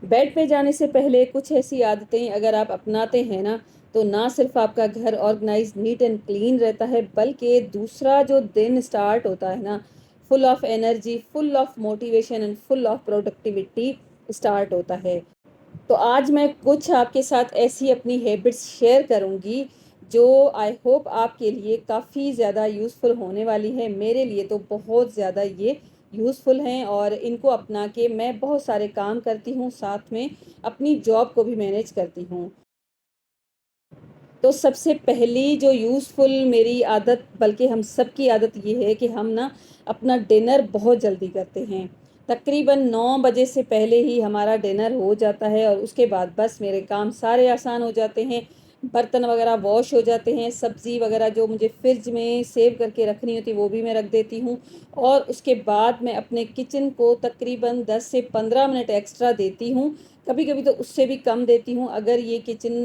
Bed पे जाने से पहले कुछ ऐसी आदतें अगर आप अपनाते हैं ना, तो ना सिर्फ आपका घर ऑर्गेनाइज नीट एंड क्लीन रहता है, बल्कि दूसरा जो दिन स्टार्ट होता है ना, full of energy, full of motivation and full of productivity start होता है। तो आज मैं कुछ आपके साथ ऐसी अपनी हैबिट्स शेयर करूंगी जो आई होप आपके लिए काफ़ी ज़्यादा यूज़फुल होने वाली है। मेरे लिए तो बहुत ज़्यादा ये यूज़फुल हैं और इनको अपना के मैं बहुत सारे काम करती हूँ, साथ में अपनी जॉब को भी मैनेज करती हूँ। तो सबसे पहली जो यूज़फुल मेरी आदत, बल्कि हम सबकी आदत ये है कि हम ना अपना डिनर बहुत जल्दी करते हैं। तकरीबन 9 बजे से पहले ही हमारा डिनर हो जाता है और उसके बाद बस मेरे काम सारे आसान हो जाते हैं। बर्तन वगैरह वॉश हो जाते हैं, सब्ज़ी वगैरह जो मुझे फ्रिज में सेव करके रखनी होती है वो भी मैं रख देती हूँ। और उसके बाद मैं अपने किचन को तकरीबन 10 से 15 मिनट एक्स्ट्रा देती हूँ। कभी कभी तो उससे भी कम देती हूँ। अगर ये किचन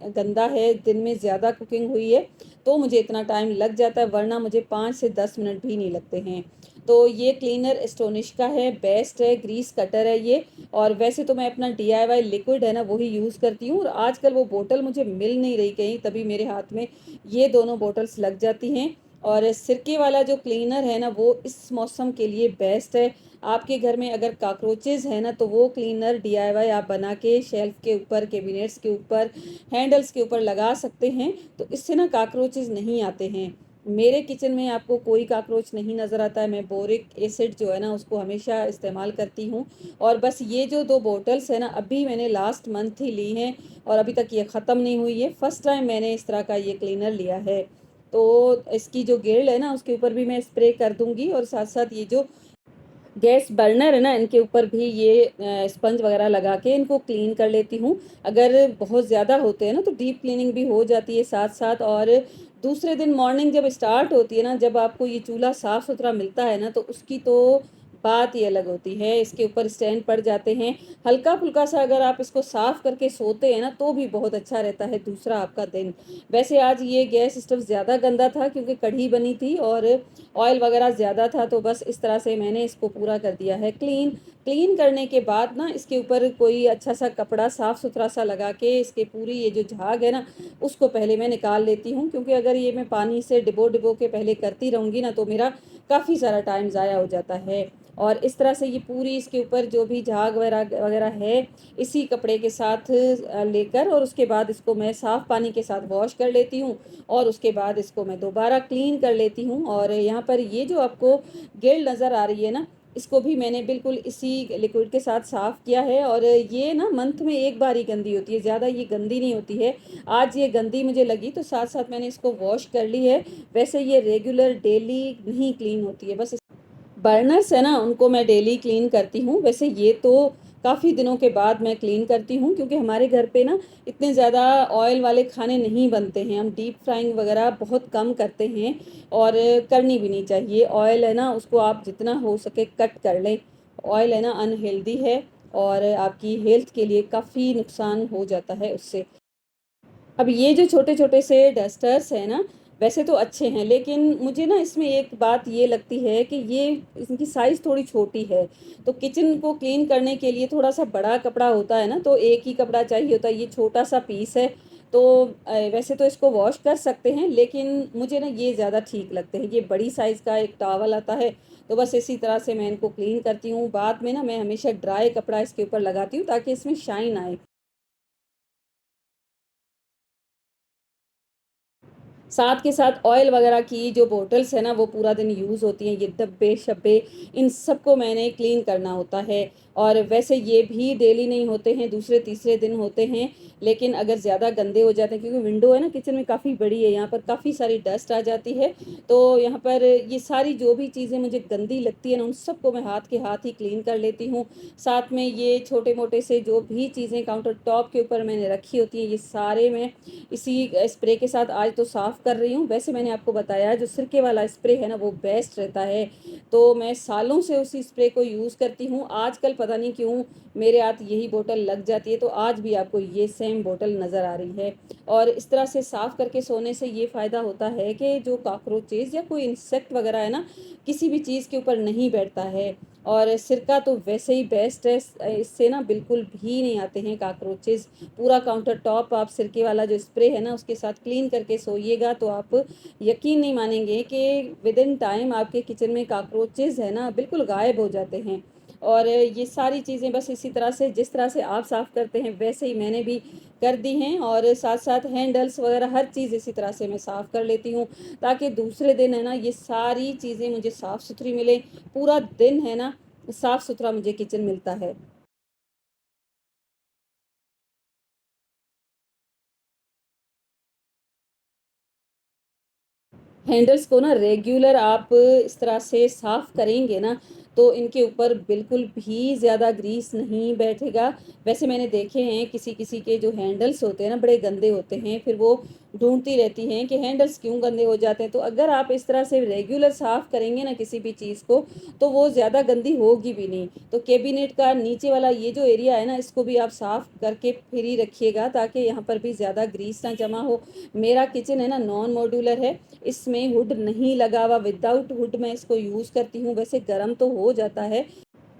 गंदा है, दिन में ज़्यादा कुकिंग हुई है, तो मुझे इतना टाइम लग जाता है, वरना मुझे 5 से 10 मिनट भी नहीं लगते हैं। तो ये क्लीनर एस्टोनिश का है, बेस्ट है, ग्रीस कटर है ये। और वैसे तो मैं अपना DIY लिक्विड है ना वही यूज़ करती हूँ, और आजकल वो बोतल मुझे मिल नहीं रही कहीं, तभी मेरे हाथ में ये दोनों बोतल्स लग जाती हैं। और सिरके वाला जो क्लीनर है ना वो इस मौसम के लिए बेस्ट है। आपके घर में अगर कॉकरोचेज़ है ना, तो वो क्लीनर DIY आप बना के शेल्फ के ऊपर, कैबिनेट्स के ऊपर, हैंडल्स के ऊपर लगा सकते हैं। तो इससे ना कॉकरोचेज़ नहीं आते हैं। मेरे किचन में आपको कोई कॉकरोच नहीं नज़र आता है। मैं बोरिक एसिड जो है ना उसको हमेशा इस्तेमाल करती हूँ। और बस ये जो 2 बॉटल्स है ना अभी मैंने लास्ट मंथ ही ली हैं, और अभी तक ये ख़त्म नहीं हुई है। फर्स्ट टाइम मैंने इस तरह का ये क्लीनर लिया है। तो इसकी जो गिल्ड है ना उसके ऊपर भी मैं स्प्रे कर दूंगी, और साथ साथ ये जो गैस बर्नर है ना इनके ऊपर भी ये स्पंज वगैरह लगा के इनको क्लीन कर लेती हूँ। अगर बहुत ज़्यादा होते हैं ना तो डीप क्लीनिंग भी हो जाती है साथ साथ। और दूसरे दिन मॉर्निंग जब स्टार्ट होती है ना, जब आपको ये चूल्हा साफ़ सुथरा मिलता है ना, तो उसकी तो बात ही अलग होती है। इसके ऊपर स्टैंड पड़ जाते हैं, हल्का फुल्का सा अगर आप इसको साफ़ करके सोते हैं ना तो भी बहुत अच्छा रहता है दूसरा आपका दिन। वैसे आज ये गैस स्टोव ज़्यादा गंदा था क्योंकि कढ़ी बनी थी और ऑयल वगैरह ज़्यादा था, तो बस इस तरह से मैंने इसको पूरा कर दिया है क्लीन। क्लीन करने के बाद ना इसके ऊपर कोई अच्छा सा कपड़ा साफ़ सुथरा सा लगा के इसके पूरी ये जो झाग है ना उसको पहले मैं निकाल लेती हूँ, क्योंकि अगर ये मैं पानी से डिबो डिबो के पहले करती रहूँगी ना तो मेरा काफ़ी सारा टाइम ज़ाया हो जाता है। और इस तरह से ये पूरी इसके ऊपर जो भी झाग वगैरह वगैरह है, इसी कपड़े के साथ लेकर, और उसके बाद इसको मैं साफ़ पानी के साथ वॉश कर लेती हूँ। और उसके बाद इसको मैं दोबारा क्लीन कर लेती हूँ। और यहाँ पर ये जो आपको गिल्ड नज़र आ रही है ना, इसको भी मैंने बिल्कुल इसी लिक्विड के साथ साफ़ किया है। और ये ना मंथ में एक बार ही गंदी होती है, ज़्यादा ये गंदी नहीं होती है। आज ये गंदी मुझे लगी तो साथ साथ मैंने इसको वॉश कर ली है। वैसे ये रेगुलर डेली नहीं क्लीन होती है, बस बर्नर्स है ना उनको मैं डेली क्लीन करती हूँ। वैसे ये तो काफ़ी दिनों के बाद मैं क्लीन करती हूँ, क्योंकि हमारे घर पे ना इतने ज़्यादा ऑयल वाले खाने नहीं बनते हैं, हम डीप फ्राइंग वगैरह बहुत कम करते हैं। और करनी भी नहीं चाहिए। ऑयल है ना उसको आप जितना हो सके कट कर लें। ऑयल है ना अनहेल्दी है, और आपकी हेल्थ के लिए काफ़ी नुकसान हो जाता है उससे। अब ये जो छोटे छोटे से डस्टर्स हैं ना, वैसे तो अच्छे हैं, लेकिन मुझे ना इसमें एक बात ये लगती है कि ये इनकी साइज़ थोड़ी छोटी है। तो किचन को क्लीन करने के लिए थोड़ा सा बड़ा कपड़ा होता है ना, तो एक ही कपड़ा चाहिए होता है, ये छोटा सा पीस है। तो वैसे तो इसको वॉश कर सकते हैं, लेकिन मुझे ना ये ज़्यादा ठीक लगते हैं। ये बड़ी साइज़ का एक टॉवल आता है, तो बस इसी तरह से मैं इनको क्लीन करती हूँ। बाद में ना मैं हमेशा ड्राई कपड़ा इसके ऊपर लगाती हूँ ताकि इसमें शाइन आए। साथ के साथ ऑयल वगैरह की जो बॉटल्स है ना वो पूरा दिन यूज़ होती हैं, ये डब्बे शब्बे इन सबको मैंने क्लीन करना होता है। और वैसे ये भी डेली नहीं होते हैं, दूसरे तीसरे दिन होते हैं। लेकिन अगर ज़्यादा गंदे हो जाते हैं, क्योंकि विंडो है ना किचन में काफ़ी बड़ी है, यहाँ पर काफ़ी सारी डस्ट आ जाती है। तो यहाँ पर ये सारी जो भी चीज़ें मुझे गंदी लगती है ना उन सबको मैं हाथ के हाथ ही क्लीन कर लेती हूँ। साथ में ये छोटे मोटे से जो भी चीज़ें काउंटर टॉप के ऊपर मैंने रखी होती हैं, ये सारे मैं इसी स्प्रे के साथ आज तो साफ़ कर रही हूँ। वैसे मैंने आपको बताया जो सिरके वाला स्प्रे है ना वो बेस्ट रहता है, तो मैं सालों से उसी स्प्रे को यूज़ करती हूँ। आजकल पता नहीं क्यों मेरे हाथ यही बोतल लग जाती है, तो आज भी आपको ये सेम बोतल नज़र आ रही है। और इस तरह से साफ़ करके सोने से ये फ़ायदा होता है कि जो कॉकरोचेज़ या कोई इंसेक्ट वगैरह है ना किसी भी चीज़ के ऊपर नहीं बैठता है। और सिरका तो वैसे ही बेस्ट है, इससे ना बिल्कुल भी नहीं आते हैं काकरोचेज़। पूरा काउंटर टॉप आप सिरके वाला जो स्प्रे है ना उसके साथ क्लीन करके सोइएगा, तो आप यकीन नहीं मानेंगे कि विदिन टाइम आपके किचन में काकरोचेज़ है ना बिल्कुल गायब हो जाते हैं। और ये सारी चीज़ें बस इसी तरह से, जिस तरह से आप साफ़ करते हैं वैसे ही मैंने भी कर दी हैं, और साथ साथ हैंडल्स वगैरह हर चीज़ इसी तरह से मैं साफ़ कर लेती हूँ, ताकि दूसरे दिन है ना ये सारी चीज़ें मुझे साफ़ सुथरी मिले, पूरा दिन है ना साफ़ सुथरा मुझे किचन मिलता है। हैंडल्स को ना रेगुलर आप इस तरह से साफ़ करेंगे ना, तो इनके ऊपर बिल्कुल भी ज़्यादा ग्रीस नहीं बैठेगा। वैसे मैंने देखे हैं किसी-किसी के जो हैंडल्स होते हैं ना बड़े गंदे होते हैं, फिर वो ढूँढती रहती हैं कि हैंडल्स क्यों गंदे हो जाते हैं। तो अगर आप इस तरह से रेगुलर साफ़ करेंगे ना किसी भी चीज़ को, तो वो ज़्यादा गंदी होगी भी नहीं। तो कैबिनेट का नीचे वाला ये जो एरिया है ना, इसको भी आप साफ़ करके फिर ही रखिएगा, ताकि यहाँ पर भी ज़्यादा ग्रीस ना जमा हो। मेरा किचन है ना नॉन मॉड्यूलर है, इसमें हुड नहीं लगा हुआ, विदाउट हुड मैं इसको यूज़ करती हूँ। वैसे गर्म तो हो जाता है,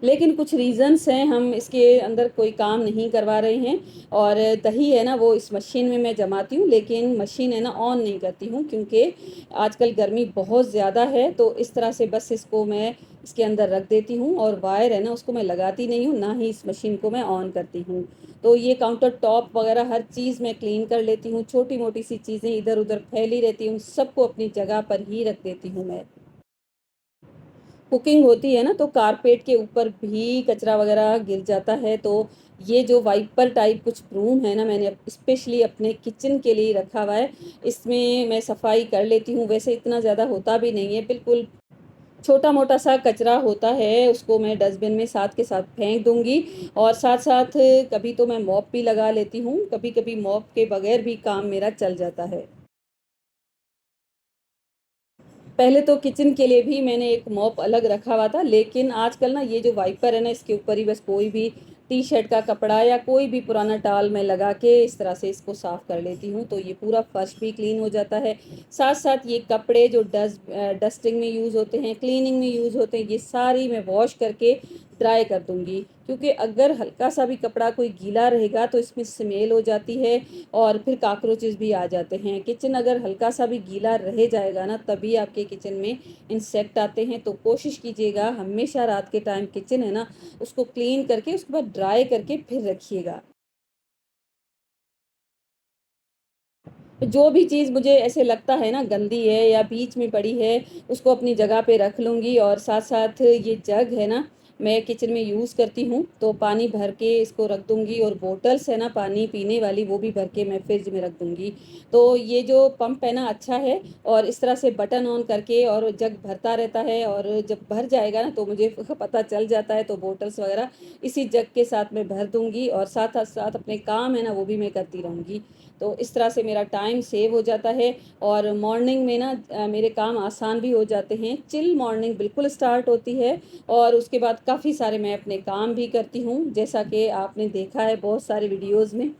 लेकिन कुछ रीज़न्स हैं, हम इसके अंदर कोई काम नहीं करवा रहे हैं। और दही है ना वो इस मशीन में मैं जमाती हूँ, लेकिन मशीन है ना ऑन नहीं करती हूँ, क्योंकि आजकल गर्मी बहुत ज़्यादा है। तो इस तरह से बस इसको मैं इसके अंदर रख देती हूँ, और वायर है ना उसको मैं लगाती नहीं हूँ, ना ही इस मशीन को मैं ऑन करती हूँ। तो ये काउंटर टॉप वगैरह हर चीज़ मैं क्लीन कर लेती हूँ, छोटी मोटी सी चीज़ें इधर उधर फैली रहती हूँ, सबको अपनी जगह पर ही रख देती हूँ मैं। कुकिंग होती है ना, तो कारपेट के ऊपर भी कचरा वगैरह गिर जाता है, तो ये जो वाइपर टाइप कुछ ब्रूम है ना, मैंने स्पेशली अपने किचन के लिए रखा हुआ है। इसमें मैं सफाई कर लेती हूँ, वैसे इतना ज़्यादा होता भी नहीं है, बिल्कुल छोटा मोटा सा कचरा होता है, उसको मैं डस्टबिन में साथ के साथ फेंक दूंगी। और साथ साथ कभी तो मैं मॉप भी लगा लेती हूँ, कभी कभी मॉप के बगैर भी काम मेरा चल जाता है। पहले तो किचन के लिए भी मैंने एक मॉप अलग रखा हुआ था, लेकिन आजकल ना ये जो वाइपर है ना इसके ऊपर ही बस कोई भी टी-शर्ट का कपड़ा या कोई भी पुराना टॉवल मैं लगा के इस तरह से इसको साफ़ कर लेती हूँ, तो ये पूरा फर्श भी क्लीन हो जाता है। साथ-साथ ये कपड़े जो डस्टिंग में यूज़ होते हैं, क्लीनिंग में यूज़ होते हैं, ये सारी मैं वॉश करके ड्राई कर दूँगी। क्योंकि अगर हल्का-सा भी कपड़ा कोई गीला रहेगा तो इसमें स्मेल हो जाती है, और फिर कॉकरोचेस भी आ जाते हैं। किचन अगर हल्का-सा भी गीला रह जाएगा ना, तभी आपके किचन में इंसेक्ट आते हैं। तो कोशिश कीजिएगा हमेशा रात के टाइम किचन है ना, उसको क्लीन करके उसके बाद ड्राई करके फिर रखिएगा। जो भी चीज़ मुझे ऐसे लगता है ना गंदी है या बीच में पड़ी है, उसको अपनी जगह पे रख लूँगी। और साथ-साथ ये जग है ना, मैं किचन में यूज़ करती हूँ, तो पानी भर के इसको रख दूँगी, और बॉटल्स है ना पानी पीने वाली, वो भी भर के मैं फ्रिज में रख दूँगी। तो ये जो पंप है ना अच्छा है, और इस तरह से बटन ऑन करके और जग भरता रहता है, और जब भर जाएगा ना तो मुझे पता चल जाता है, तो बॉटल्स वग़ैरह इसी जग के साथ मैं भर दूँगी, और साथ अपने काम है ना वो भी मैं करती रहूँगी। तो इस तरह से मेरा टाइम सेव हो जाता है, और मॉर्निंग में ना मेरे काम आसान भी हो जाते हैं। चिल मॉर्निंग बिल्कुल स्टार्ट होती है, और उसके बाद काफ़ी सारे मैं अपने काम भी करती हूँ, जैसा कि आपने देखा है बहुत सारे वीडियोज़ में।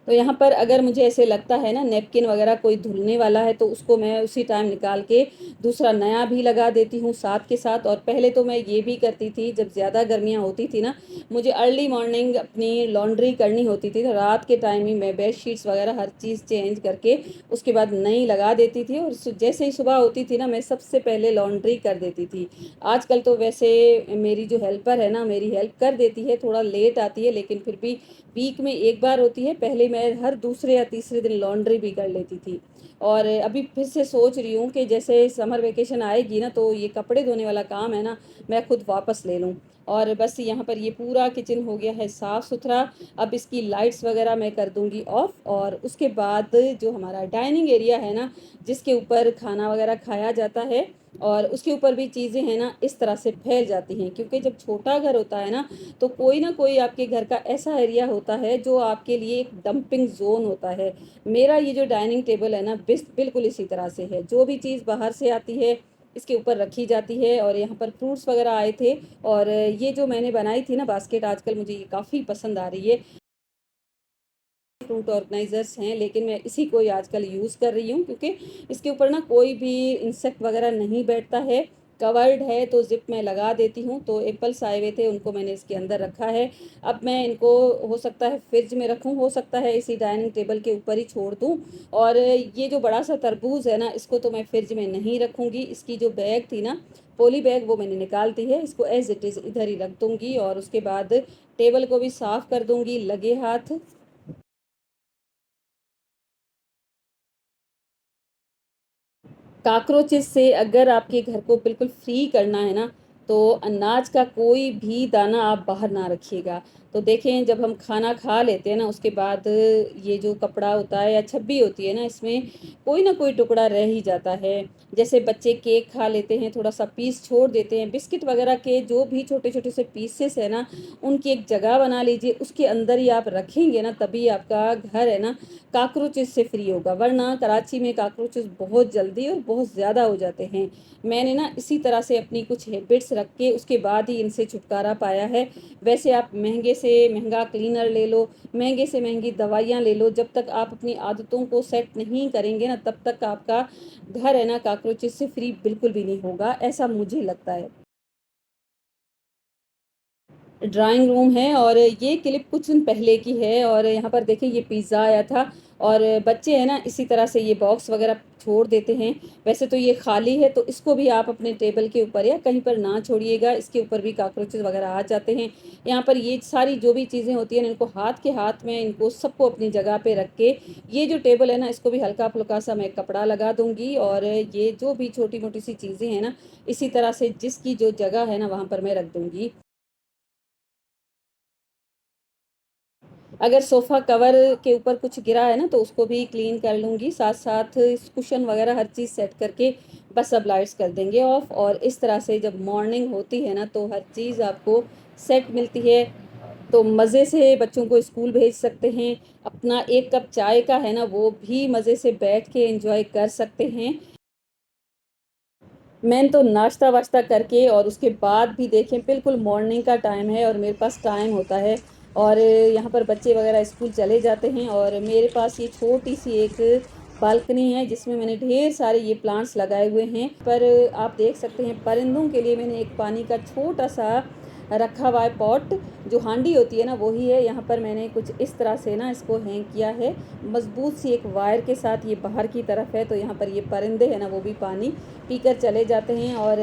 तो यहाँ पर अगर मुझे ऐसे लगता है ना नैपकिन वगैरह कोई धुलने वाला है, तो उसको मैं उसी टाइम निकाल के दूसरा नया भी लगा देती हूँ साथ के साथ। और पहले तो मैं ये भी करती थी, जब ज़्यादा गर्मियाँ होती थी ना, मुझे अर्ली मॉर्निंग अपनी लॉन्ड्री करनी होती थी, तो रात के टाइम ही मैं बेडशीट्स वगैरह हर चीज़ चेंज करके उसके बाद नई लगा देती थी, और जैसे ही सुबह होती थी ना मैं सबसे पहले लॉन्ड्री कर देती थी। आजकल तो वैसे मेरी जो हेल्पर है ना मेरी हेल्प कर देती है, थोड़ा लेट आती है, लेकिन फिर भी वीक में एक बार होती है। पहले मैं हर दूसरे या तीसरे दिन लॉन्ड्री भी कर लेती थी, और अभी फिर से सोच रही हूँ कि जैसे समर वेकेशन आएगी ना, तो ये कपड़े धोने वाला काम है ना मैं खुद वापस ले लूँ। और बस यहाँ पर ये पूरा किचन हो गया है साफ़ सुथरा। अब इसकी लाइट्स वगैरह मैं कर दूँगी ऑफ, और उसके बाद जो हमारा डाइनिंग एरिया है ना, जिसके ऊपर खाना वगैरह खाया जाता है, और उसके ऊपर भी चीज़ें हैं ना इस तरह से फैल जाती हैं, क्योंकि जब छोटा घर होता है ना, तो कोई ना कोई आपके घर का ऐसा एरिया होता है जो आपके लिए एक डंपिंग ज़ोन होता है। मेरा ये जो डाइनिंग टेबल है ना बिल्कुल इसी तरह से है। जो भी चीज़ बाहर से आती है इसके ऊपर रखी जाती है। और यहाँ पर फ्रूट्स वगैरह आए थे, और ये जो मैंने बनाई थी ना बास्केट, आजकल मुझे ये काफ़ी पसंद आ रही है। फ्रूट ऑर्गेनाइजर्स हैं, लेकिन मैं इसी को ही आजकल यूज़ कर रही हूँ, क्योंकि इसके ऊपर ना कोई भी इंसेक्ट वगैरह नहीं बैठता है, कवर्ड है तो ज़िप मैं लगा देती हूँ। तो एप्पल्स आए हुए थे, उनको मैंने इसके अंदर रखा है। अब मैं इनको हो सकता है फ्रिज में रखूँ, हो सकता है इसी डाइनिंग टेबल के ऊपर ही छोड़ दूँ। और ये जो बड़ा सा तरबूज है ना, इसको तो मैं फ्रिज में नहीं रखूँगी। इसकी जो बैग थी ना, पॉली बैग, वो मैंने निकाल दी है। इसको एज इट इज़ इधर ही रख दूँगी और उसके बाद टेबल को भी साफ़ कर दूँगी लगे हाथ। कॉकरोचेस से अगर आपके घर को बिल्कुल फ्री करना है ना, तो अनाज का कोई भी दाना आप बाहर ना रखिएगा। तो देखें, जब हम खाना खा लेते हैं ना, उसके बाद ये जो कपड़ा होता है या छब्बी होती है ना, इसमें कोई ना कोई टुकड़ा रह ही जाता है। जैसे बच्चे केक खा लेते हैं, थोड़ा सा पीस छोड़ देते हैं, बिस्किट वगैरह के जो भी छोटे छोटे से पीसेस है ना, उनकी एक जगह बना लीजिए, उसके अंदर ही आप रखेंगे ना, तभी आपका घर है ना कॉकरोचेस से फ्री होगा। वरना कराची में कॉकरोचेस बहुत जल्दी और बहुत ज़्यादा हो जाते हैं। मैंने ना इसी तरह से अपनी कुछ हैबिट्स रख के उसके बाद ही इनसे छुटकारा पाया है। वैसे आप महंगे से महंगा क्लीनर ले लो, महंगे से महंगी दवाइयाँ ले लो, जब तक आप अपनी आदतों को सेट नहीं करेंगे ना, तब तक आपका घर है ना कॉकरोचेस से फ्री बिल्कुल भी नहीं होगा, ऐसा मुझे लगता है। ड्राइंग रूम है और ये क्लिप कुछ दिन पहले की है। और यहाँ पर देखिए, ये पिज़्ज़ा आया था और बच्चे हैं ना इसी तरह से ये बॉक्स वगैरह छोड़ देते हैं। वैसे तो ये खाली है, तो इसको भी आप अपने टेबल के ऊपर या कहीं पर ना छोड़िएगा, इसके ऊपर भी कॉकरोचेस वगैरह आ जाते हैं। यहाँ पर ये सारी जो भी चीज़ें होती हैं ना, इनको हाथ के हाथ में इनको सबको अपनी जगह पे रख के, ये जो टेबल है ना, इसको भी हल्का फुल्का सा मैं कपड़ा लगा दूंगी। और ये जो भी छोटी मोटी सी चीज़ें हैं ना, इसी तरह से जिसकी जो जगह है ना, वहाँ पर मैं रख दूंगी। अगर सोफ़ा कवर के ऊपर कुछ गिरा है ना, तो उसको भी क्लीन कर लूँगी। साथ-साथ कुशन वगैरह हर चीज़ सेट करके बस अब लाइट्स कर देंगे ऑफ। और इस तरह से जब मॉर्निंग होती है ना, तो हर चीज़ आपको सेट मिलती है। तो मज़े से बच्चों को स्कूल भेज सकते हैं। अपना 1 कप चाय का है ना, वो भी मज़े से बैठ के एन्जॉय कर सकते हैं। मैंने तो नाश्ता-वाश्ता करके और उसके बाद भी देखें, बिल्कुल मॉर्निंग का टाइम है और मेरे पास टाइम होता है। और यहाँ पर बच्चे वगैरह स्कूल चले जाते हैं और मेरे पास ये छोटी-सी एक बालकनी है, जिसमें मैंने ढेर सारे ये प्लांट्स लगाए हुए हैं। पर आप देख सकते हैं, परिंदों के लिए मैंने एक पानी का छोटा-सा रखा हुआ है पॉट। जो हांडी होती है ना, वही है। यहाँ पर मैंने कुछ इस तरह से ना इसको हैंग किया है, मज़बूत सी एक वायर के साथ। ये बाहर की तरफ है, तो यहाँ पर ये परिंदे हैं ना, वो भी पानी पीकर चले जाते हैं। और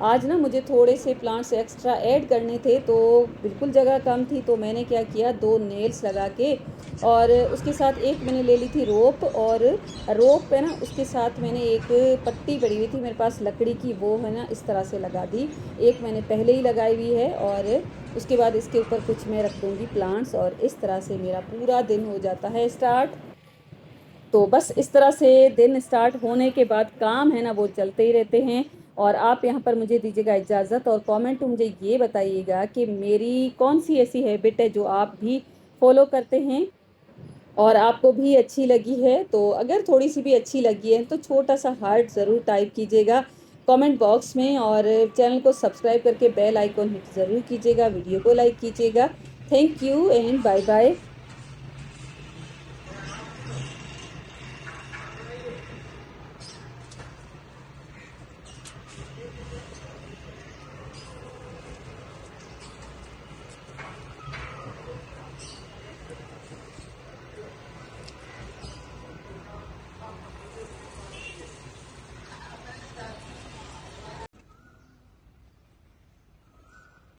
आज ना मुझे थोड़े से प्लांट्स एक्स्ट्रा ऐड करने थे, तो बिल्कुल जगह कम थी, तो मैंने क्या किया, 2 नेल्स लगा के और उसके साथ एक मैंने ले ली थी रोप। और रोप पे ना उसके साथ मैंने एक पट्टी पड़ी हुई थी मेरे पास लकड़ी की, वो है ना इस तरह से लगा दी। एक मैंने पहले ही लगाई हुई है और उसके बाद इसके ऊपर कुछ मैं रख दूँगी प्लांट्स। और इस तरह से मेरा पूरा दिन हो जाता है स्टार्ट। तो बस इस तरह से दिन स्टार्ट होने के बाद काम है ना, वो चलते ही रहते हैं। और आप यहाँ पर मुझे दीजिएगा इजाज़त और कमेंट में मुझे ये बताइएगा कि मेरी कौन सी ऐसी हैबिट है जो आप भी फॉलो करते हैं और आपको भी अच्छी लगी है। तो अगर थोड़ी सी भी अच्छी लगी है, तो छोटा सा हार्ट ज़रूर टाइप कीजिएगा कमेंट बॉक्स में। और चैनल को सब्सक्राइब करके बेल आइकॉन हिट ज़रूर कीजिएगा, वीडियो को लाइक कीजिएगा। Thank you and bye bye.